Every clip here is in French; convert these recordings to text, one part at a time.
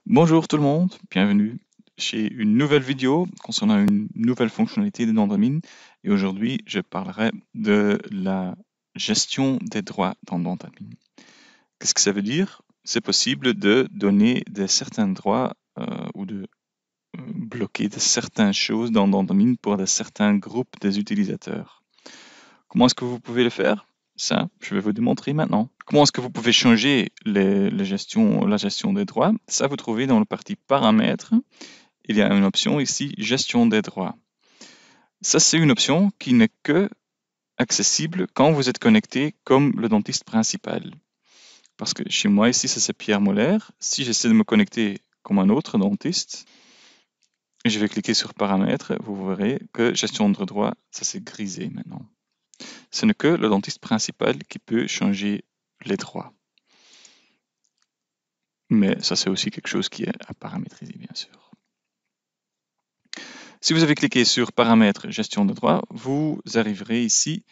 Bonjour tout le monde, bienvenue chez une nouvelle vidéo concernant une nouvelle fonctionnalité de Dentamine. Et aujourd'hui, je parlerai de la gestion des droits dans Dentamine. Qu'est-ce que ça veut dire? C'est possible de donner certains droits ou de bloquer certaines choses dans Dentamine pour certains groupes des utilisateurs. Comment est-ce que vous pouvez le faire? Ça, je vais vous démontrer maintenant. Comment est-ce que vous pouvez changer la gestion des droits? Ça, vous trouvez dans le partie paramètres. Il y a une option ici, gestion des droits. Ça, c'est une option qui n'est que accessible quand vous êtes connecté comme le dentiste principal. Parce que chez moi, ici, ça c'est Pierre Molaire. Si j'essaie de me connecter comme un autre dentiste, je vais cliquer sur paramètres, vous verrez que gestion de droits, ça c'est grisé maintenant. Ce n'est que le dentiste principal qui peut changer les droits. Mais ça, c'est aussi quelque chose qui est à paramétriser, bien sûr. Si vous avez cliqué sur paramètres gestion de droits, vous arriverez ici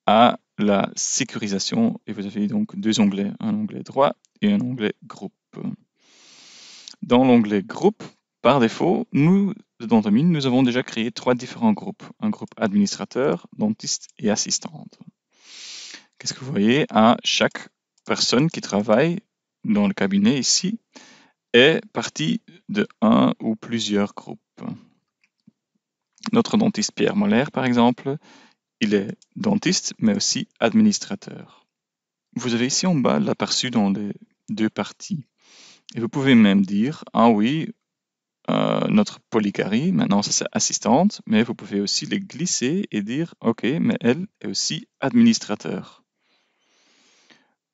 à la sécurisation et vous avez donc deux onglets, un onglet droit et un onglet groupe. Dans l'onglet groupe, par défaut, nous, de Dentamine, nous avons déjà créé trois différents groupes. Un groupe administrateur, dentiste et assistante. Qu'est-ce que vous voyez? À chaque personne qui travaille dans le cabinet ici est partie de un ou plusieurs groupes. Notre dentiste Pierre Molaire, par exemple, il est dentiste, mais aussi administrateur. Vous avez ici en bas l'aperçu dans les deux parties. Et vous pouvez même dire, ah oui, notre polycarie, maintenant ça c'est assistante, mais vous pouvez aussi les glisser et dire, ok, mais elle est aussi administrateur.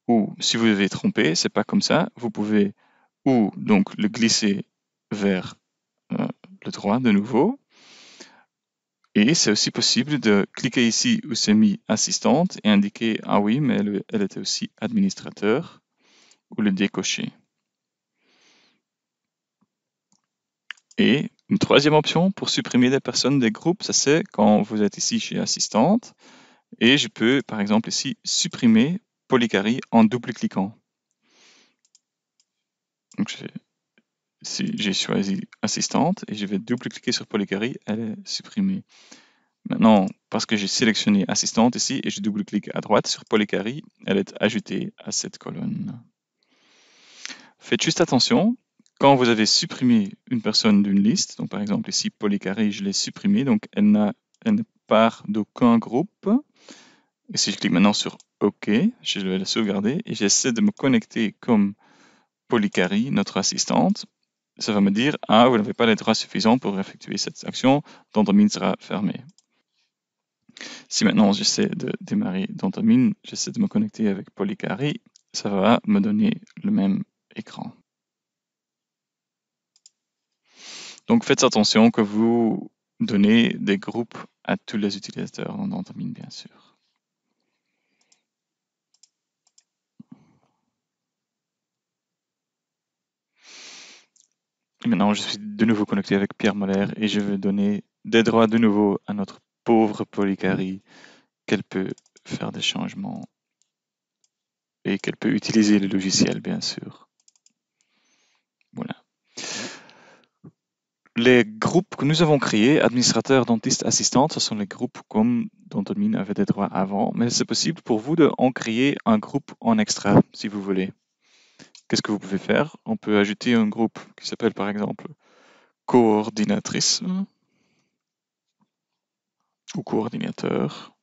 Ou si vous avez trompé, c'est pas comme ça, vous pouvez ou donc le glisser vers le droit de nouveau, et c'est aussi possible de cliquer ici où c'est mis assistante et indiquer, ah oui, mais elle était aussi administrateur, ou le décocher. Et une troisième option pour supprimer des personnes des groupes, ça c'est quand vous êtes ici chez assistante, et je peux par exemple ici supprimer Polycari en double-cliquant. Donc j'ai choisi assistante et je vais double-cliquer sur Polycari, elle est supprimée. Maintenant, parce que j'ai sélectionné assistante ici et je double-clique à droite sur Polycari, elle est ajoutée à cette colonne. Faites juste attention, quand vous avez supprimé une personne d'une liste, donc par exemple ici Polycari, je l'ai supprimée, donc elle ne part d'aucun groupe. Et si je clique maintenant sur OK, je vais la sauvegarder et j'essaie de me connecter comme Polycari, notre assistante, ça va me dire « Ah, vous n'avez pas les droits suffisants pour effectuer cette action, Dentamine sera fermée. » Si maintenant j'essaie de démarrer Dentamine, j'essaie de me connecter avec Polycari, ça va me donner le même écran. Donc faites attention que vous donnez des groupes à tous les utilisateurs dans Dentamine, bien sûr. Et maintenant, je suis de nouveau connecté avec Pierre Molaire et je vais donner des droits de nouveau à notre pauvre Polycari, qu'elle peut faire des changements et qu'elle peut utiliser le logiciel, bien sûr. Voilà. Les groupes que nous avons créés, administrateurs, dentistes, assistantes, ce sont les groupes comme Dentamine avait des droits avant, mais c'est possible pour vous d'en créer un groupe en extra, si vous voulez. Qu'est-ce que vous pouvez faire? On peut ajouter un groupe qui s'appelle par exemple coordinatrice ou coordinateur.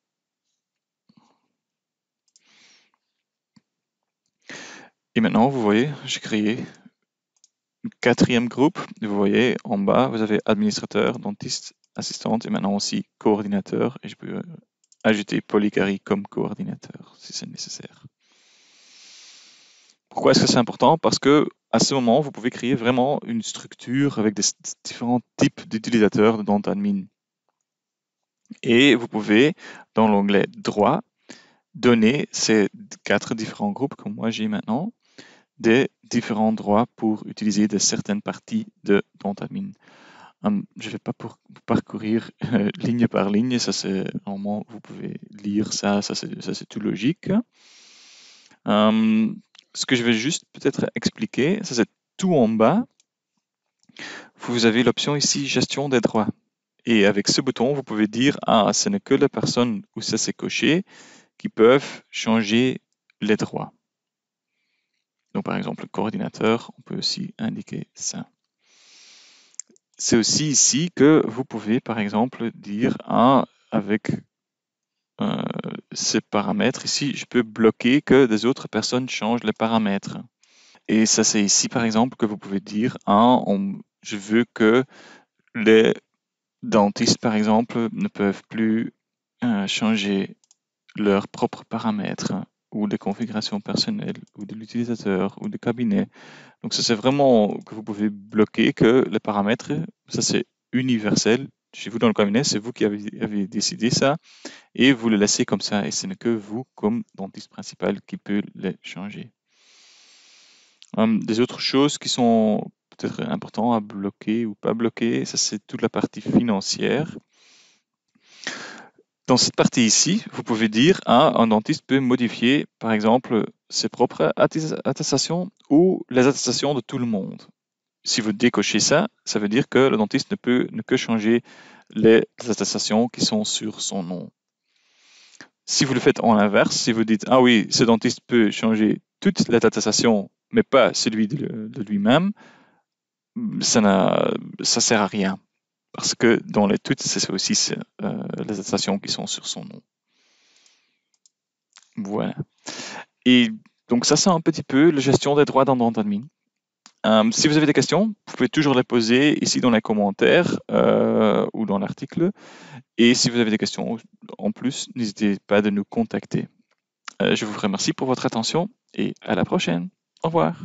Et maintenant, vous voyez, j'ai créé un quatrième groupe. Et vous voyez, en bas, vous avez administrateur, dentiste, assistante et maintenant aussi coordinateur. Et je peux ajouter Polycari comme coordinateur si c'est nécessaire. Pourquoi est-ce que c'est important? Parce que à ce moment, vous pouvez créer vraiment une structure avec des différents types d'utilisateurs de Dentadmin. Et vous pouvez, dans l'onglet droit, donner ces quatre différents groupes, comme moi j'ai maintenant, des différents droits pour utiliser de certaines parties de Dentadmin. Je ne vais pas parcourir ligne par ligne, ça c'est normalement vous pouvez lire ça c'est tout logique. Ce que je vais juste peut-être expliquer, ça c'est tout en bas, Vous avez l'option ici gestion des droits. Et avec ce bouton, vous pouvez dire ce n'est que les personnes où ça s'est coché qui peuvent changer les droits. Donc par exemple, le coordinateur, on peut aussi indiquer ça. C'est aussi ici que vous pouvez par exemple dire avec ces paramètres ici, je peux bloquer que des autres personnes changent les paramètres. Et ça, c'est ici, par exemple, que vous pouvez dire, je veux que les dentistes, par exemple, ne peuvent plus changer leurs propres paramètres ou les configurations personnelles ou de l'utilisateur ou du cabinet. Donc ça, c'est vraiment que vous pouvez bloquer que les paramètres, ça c'est universel. Chez vous dans le cabinet, c'est vous qui avez décidé ça et vous le laissez comme ça. Et ce n'est que vous, comme dentiste principal, qui peut les changer. Des autres choses qui sont peut-être importantes à bloquer ou pas bloquer, ça c'est toute la partie financière. Dans cette partie ici, vous pouvez dire un dentiste peut modifier, par exemple, ses propres attestations ou les attestations de tout le monde. Si vous décochez ça, ça veut dire que le dentiste ne peut que changer les attestations qui sont sur son nom. Si vous le faites en inverse, si vous dites, ah oui, ce dentiste peut changer toute l'attestation, mais pas celui de lui-même, ça sert à rien. Parce que dans les toutes, c'est aussi les attestations qui sont sur son nom. Voilà. Et donc ça, c'est un petit peu la gestion des droits dans DentAdmin. Si vous avez des questions, vous pouvez toujours les poser ici dans les commentaires ou dans l'article. Et si vous avez des questions en plus, n'hésitez pas de nous contacter. Je vous remercie pour votre attention et à la prochaine. Au revoir.